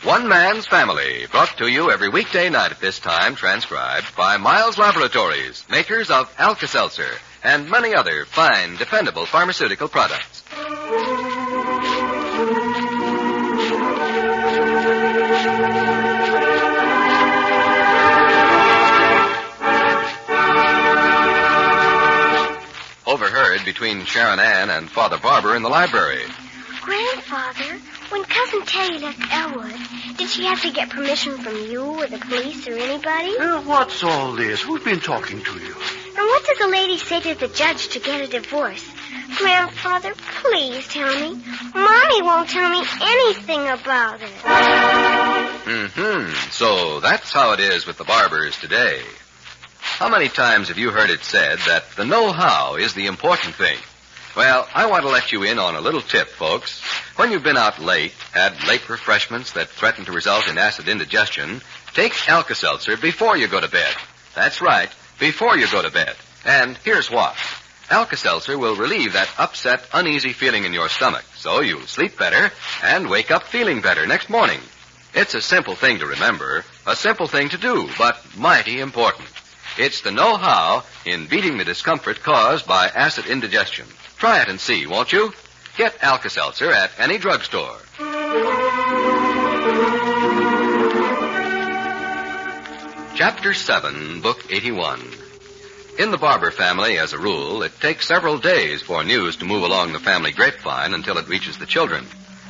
One Man's Family, brought to you every weekday night at this time, transcribed by Miles Laboratories, makers of Alka-Seltzer, and many other fine, dependable pharmaceutical products. Overheard between Sharon Ann and Father Barbour in the library. Grandfather, when Cousin Teddy left Elwood, did she have to get permission from you or the police or anybody? What's all this? Who's been talking to you? And what did the lady say to the judge to get a divorce? Grandfather, please tell me. Mommy won't tell me anything about it. So that's how it is with the Barbours today. How many times have you heard it said that the know-how is the important thing? Well, I want to let you in on a little tip, folks. When you've been out late, had late refreshments that threaten to result in acid indigestion, take Alka-Seltzer before you go to bed. That's right, before you go to bed. And here's what. Alka-Seltzer will relieve that upset, uneasy feeling in your stomach, so you'll sleep better and wake up feeling better next morning. It's a simple thing to remember, a simple thing to do, but mighty important. It's the know-how in beating the discomfort caused by acid indigestion. Try it and see, won't you? Get Alka-Seltzer at any drugstore. Chapter 7, Book 81. In the Barbour family, as a rule, it takes several days for news to move along the family grapevine until it reaches the children.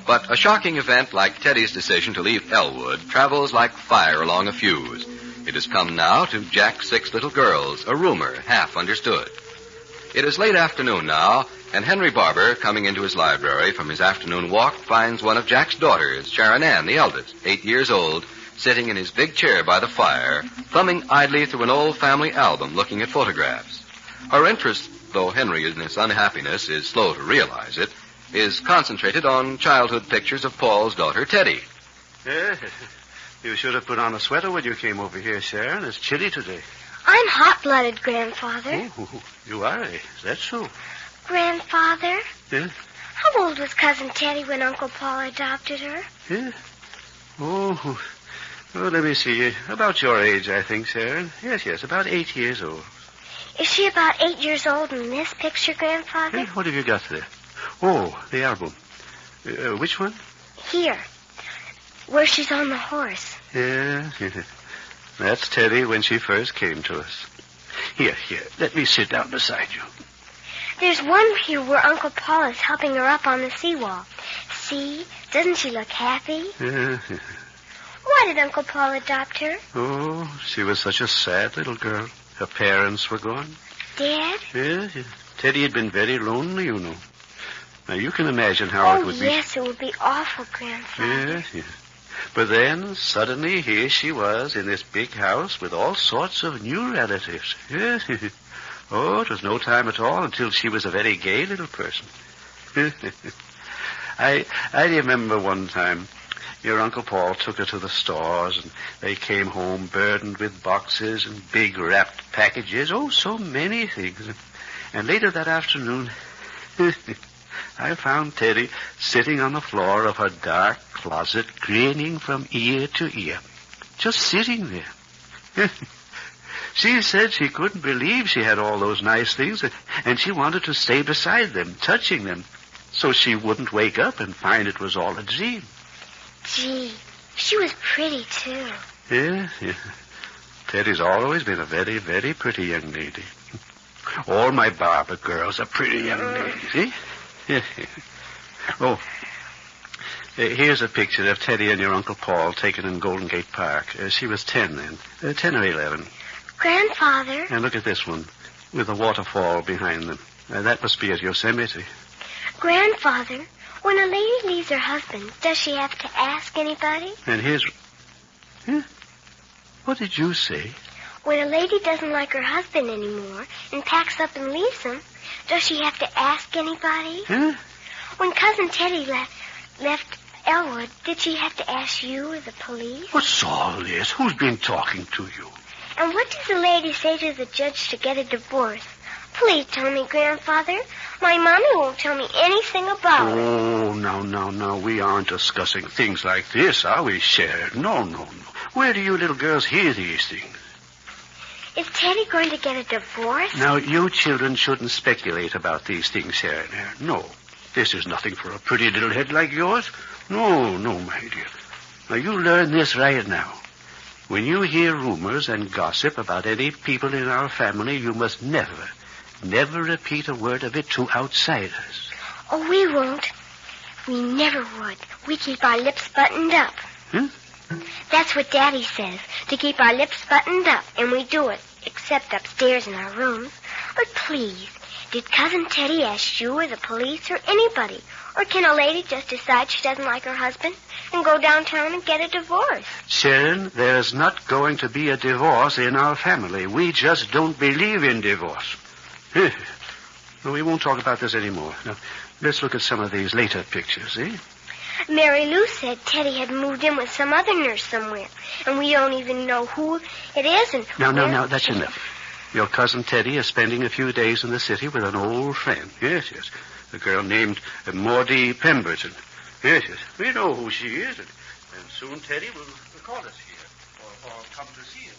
But a shocking event like Teddy's decision to leave Elwood travels like fire along a fuse. It has come now to Jack's 6 little girls, a rumor half understood. It is late afternoon now, and Henry Barbour, coming into his library from his afternoon walk, finds one of Jack's daughters, Sharon Ann, the eldest, 8 years old, sitting in his big chair by the fire, thumbing idly through an old family album looking at photographs. Her interest, though Henry in his unhappiness is slow to realize it, is concentrated on childhood pictures of Paul's daughter, Teddy. You should have put on a sweater when you came over here, Sharon. It's chilly today. I'm hot-blooded, Grandfather. Oh, you are, eh? Is that so? Grandfather? Yeah? How old was Cousin Teddy when Uncle Paul adopted her? Yeah? Oh, let me see. About your age, I think, Sharon. Yes, about 8 years old. Is she about 8 years old in this picture, Grandfather? What have you got there? Oh, the album. Which one? Here, where she's on the horse. Yeah. That's Teddy when she first came to us. Here, let me sit down beside you. There's one here where Uncle Paul is helping her up on the seawall. See? Doesn't she look happy? Yeah. Why did Uncle Paul adopt her? Oh, she was such a sad little girl. Her parents were gone. Dad? Yeah. Teddy had been very lonely, you know. Now, you can imagine how it would be. Oh, yes, it would be awful, Grandfather. Yeah. But then, suddenly, here she was in this big house with all sorts of new relatives. Yes. Oh, it was no time at all until she was a very gay little person. I remember one time your Uncle Paul took her to the stores, and they came home burdened with boxes and big wrapped packages. Oh, so many things. And later that afternoon, I found Teddy sitting on the floor of her dark closet, grinning from ear to ear. Just sitting there. She said she couldn't believe she had all those nice things, and she wanted to stay beside them, touching them, so she wouldn't wake up and find it was all a dream. Gee, she was pretty, too. Yeah. Teddy's always been a very, very pretty young lady. All my Barbour girls are pretty young ladies, eh? Oh, here's a picture of Teddy and your Uncle Paul taken in Golden Gate Park. She was 10 then, 10 or 11. Grandfather? And look at this one, with a waterfall behind them. That must be at Yosemite. Grandfather, when a lady leaves her husband, does she have to ask anybody? And here's... Huh? What did you say? When a lady doesn't like her husband anymore and packs up and leaves him, does she have to ask anybody? Huh? When Cousin Teddy left Elwood, did she have to ask you or the police? What's all this? Who's been talking to you? And what does the lady say to the judge to get a divorce? Please tell me, Grandfather. My mommy won't tell me anything about it. Oh, now, Now, we aren't discussing things like this, are we, Sharon? No. Where do you little girls hear these things? Is Teddy going to get a divorce? Now, you children shouldn't speculate about these things, Sharon. No, this is nothing for a pretty little head like yours. No, my dear. Now, you learn this right now. When you hear rumors and gossip about any people in our family, you must never repeat a word of it to outsiders. Oh, we won't. We never would. We keep our lips buttoned up. That's what Daddy says, to keep our lips buttoned up, and we do it, except upstairs in our rooms. But please, did Cousin Teddy ask you or the police or anybody? Or can a lady just decide she doesn't like her husband and go downtown and get a divorce? Sharon, there's not going to be a divorce in our family. We just don't believe in divorce. No, we won't talk about this anymore. Now, let's look at some of these later pictures, eh? Mary Lou said Teddy had moved in with some other nurse somewhere, and we don't even know who it is. And Now, that's enough. Your cousin Teddy is spending a few days in the city with an old friend. Yes. A girl named Maudie Pemberton. Yes. We know who she is, and soon Teddy will call us here, or come to see us.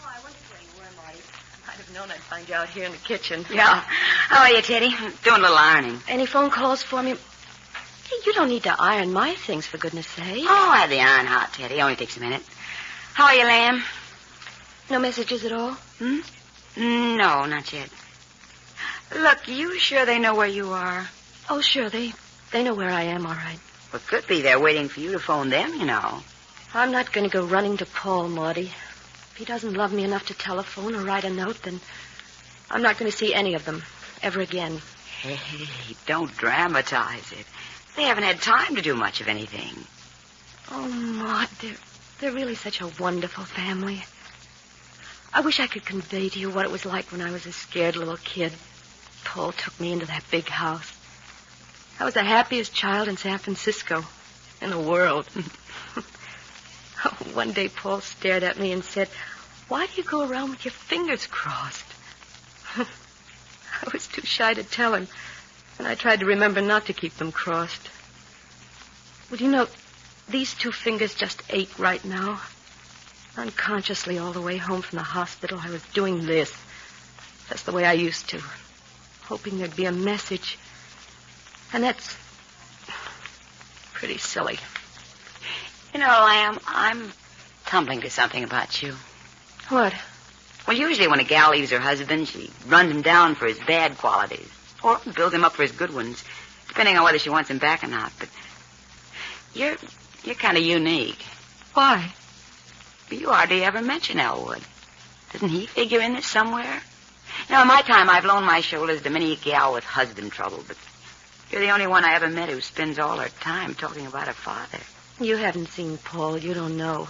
Oh, I wondered where you were, Maudie. I'd have known I'd find you out here in the kitchen. Yeah. How are you, Teddy? Doing a little ironing. Any phone calls for me? Hey, you don't need to iron my things, for goodness sake. Oh, I have the iron hot, Teddy. Only takes a minute. How are you, Lamb? No messages at all? No, not yet. Look, you sure they know where you are? Oh, sure. They know where I am, all right. Well, it could be they're waiting for you to phone them, you know. I'm not going to go running to Paul, Maudie. If he doesn't love me enough to telephone or write a note, then I'm not going to see any of them ever again. Hey, don't dramatize it. They haven't had time to do much of anything. Oh, Maud, they're really such a wonderful family. I wish I could convey to you what it was like when I was a scared little kid. Paul took me into that big house. I was the happiest child in San Francisco, in the world. One day Paul stared at me and said, "Why do you go around with your fingers crossed?" I was too shy to tell him, and I tried to remember not to keep them crossed. Well, you know, these two fingers just ache right now. Unconsciously, all the way home from the hospital, I was doing this. Just the way I used to. Hoping there'd be a message. And that's pretty silly. You know, Lamb, I'm tumbling to something about you. What? Well, usually when a gal leaves her husband, she runs him down for his bad qualities. Or builds him up for his good ones, depending on whether she wants him back or not. But you're kind of unique. Why? You hardly ever mention Elwood. Doesn't he figure in this somewhere? Now, in my time, I've loaned my shoulders to many a gal with husband trouble, but you're the only one I ever met who spends all her time talking about her father. You haven't seen Paul. You don't know.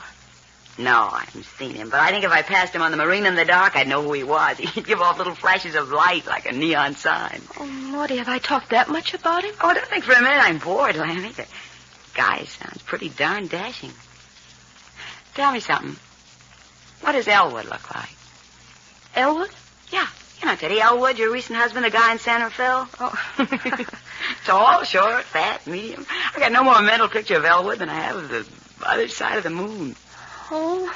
No, I haven't seen him, but I think if I passed him on the marina in the dark, I'd know who he was. He'd give off little flashes of light like a neon sign. Oh, Maudie, have I talked that much about him? Oh, don't think for a minute I'm bored, Lanny. The guy sounds pretty darn dashing. Tell me something. What does Elwood look like? Elwood? Yeah. You know, Teddy Elwood, your recent husband, the guy in Santa Fe. Oh. Tall, short, fat, medium. I got no more mental picture of Elwood than I have of the other side of the moon. Oh,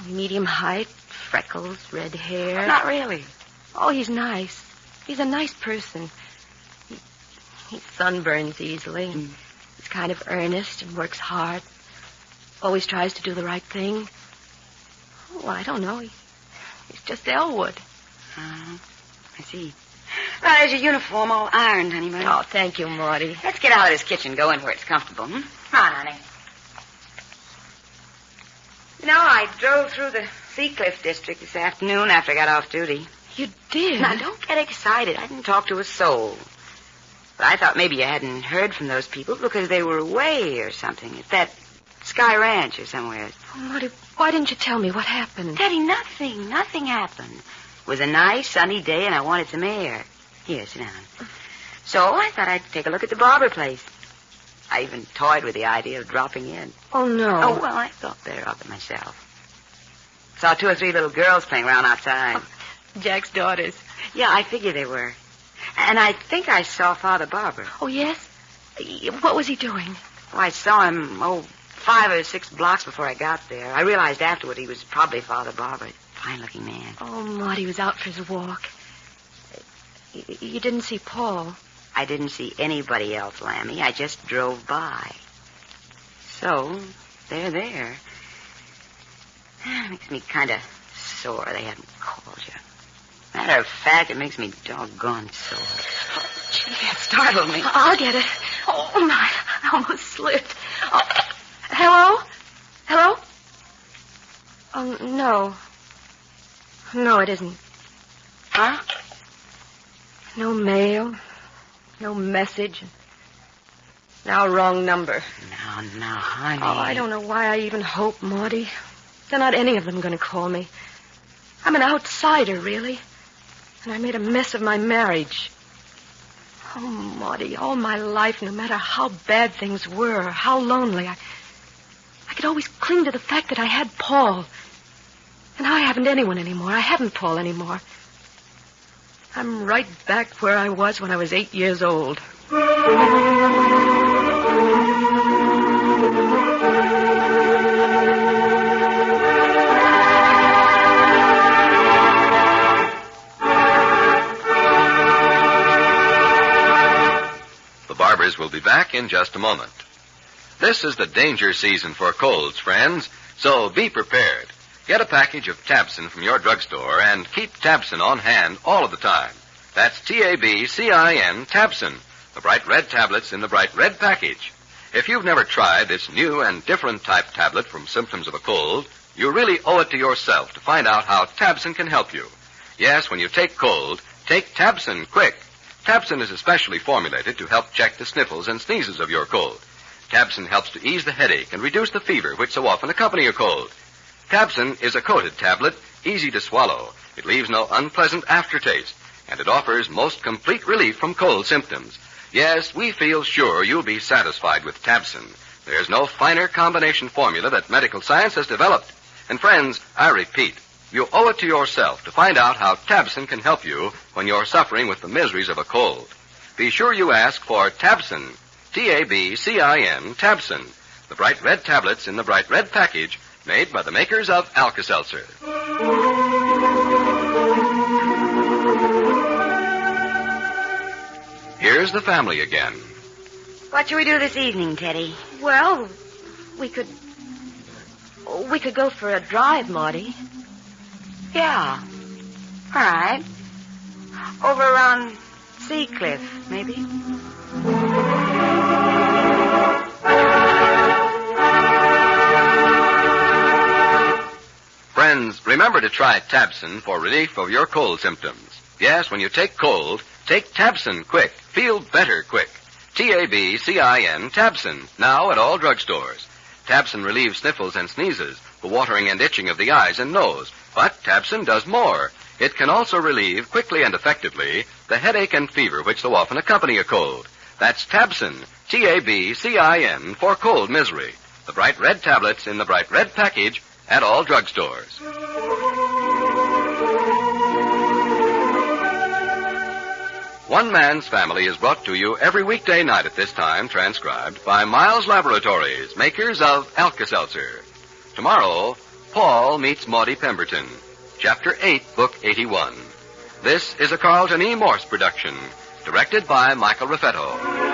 medium height, freckles, red hair. Not really. Oh, he's nice. He's a nice person. He sunburns easily. He's kind of earnest and works hard. Always tries to do the right thing. Oh, I don't know. He's just Elwood. I see. Well, there's your uniform all ironed, honey. Oh, thank you, Maudie. Let's get out of this kitchen, go in where it's comfortable. Come on, honey. You know, I drove through the Seacliff district this afternoon after I got off duty. You did? Now, don't get excited. I didn't talk to a soul. But I thought maybe you hadn't heard from those people because they were away or something. At that Sky Ranch or somewhere. Oh, Maudie, why didn't you tell me what happened? Teddy, nothing happened. It was a nice, sunny day, and I wanted some air. Here, sit down. So I thought I'd take a look at the Barbour place. I even toyed with the idea of dropping in. Oh, no. Oh, well, I thought better of it myself. Saw 2 or 3 little girls playing around outside. Oh, Jack's daughters. Yeah, I figured they were. And I think I saw Father Barbour. Oh, yes? What was he doing? Well, I saw him, 5 or 6 blocks before I got there. I realized afterward he was probably Father Barbour. Fine-looking man. Oh, Maudie was out for his walk. You didn't see Paul? I didn't see anybody else, Lammy. I just drove by. So, they're there. It makes me kind of sore they haven't called you. Matter of fact, it makes me doggone sore. Oh, gee, It startled me. I'll get it. Oh, my. I almost slipped. Oh, hello? Hello? Oh, no. No, it isn't. Huh? No mail. No message. Now wrong number. Now, honey. Oh, I don't know why I even hope, Maudie. They're not any of them going to call me. I'm an outsider, really. And I made a mess of my marriage. Oh, Maudie, all my life, no matter how bad things were, or how lonely, I could always cling to the fact that I had Paul. And I haven't anyone anymore. I haven't Paul anymore. I'm right back where I was when I was 8 years old. The Barbours will be back in just a moment. This is the danger season for colds, friends, so be prepared. Get a package of Tabsin from your drugstore and keep Tabsin on hand all of the time. That's Tabcin, Tabsin, the bright red tablets in the bright red package. If you've never tried this new and different type tablet from symptoms of a cold, you really owe it to yourself to find out how Tabsin can help you. Yes, when you take cold, take Tabsin quick. Tabsin is especially formulated to help check the sniffles and sneezes of your cold. Tabsin helps to ease the headache and reduce the fever which so often accompany a cold. Tabsin is a coated tablet, easy to swallow. It leaves no unpleasant aftertaste, and it offers most complete relief from cold symptoms. Yes, we feel sure you'll be satisfied with Tabsin. There's no finer combination formula that medical science has developed. And friends, I repeat, you owe it to yourself to find out how Tabsin can help you when you're suffering with the miseries of a cold. Be sure you ask for Tabsin, Tabcin, Tabsin, the bright red tablets in the bright red package, made by the makers of Alka-Seltzer. Here's the family again. What shall we do this evening, Teddy? Well, we could go for a drive, Maudie. Yeah. All right. Over around Sea Cliff, maybe. Friends, remember to try Tabsin for relief of your cold symptoms. Yes, when you take cold, take Tabsin quick. Feel better quick. Tabcin, Tabsin, now at all drugstores. Tabsin relieves sniffles and sneezes, the watering and itching of the eyes and nose. But Tabsin does more. It can also relieve quickly and effectively the headache and fever which so often accompany a cold. That's Tabsin, Tabcin, for cold misery. The bright red tablets in the bright red package at all drugstores. One Man's Family is brought to you every weekday night at this time, transcribed by Miles Laboratories, makers of Alka-Seltzer. Tomorrow, Paul meets Maudie Pemberton. Chapter 8, Book 81. This is a Carlton E. Morse production, directed by Michael Raffetto.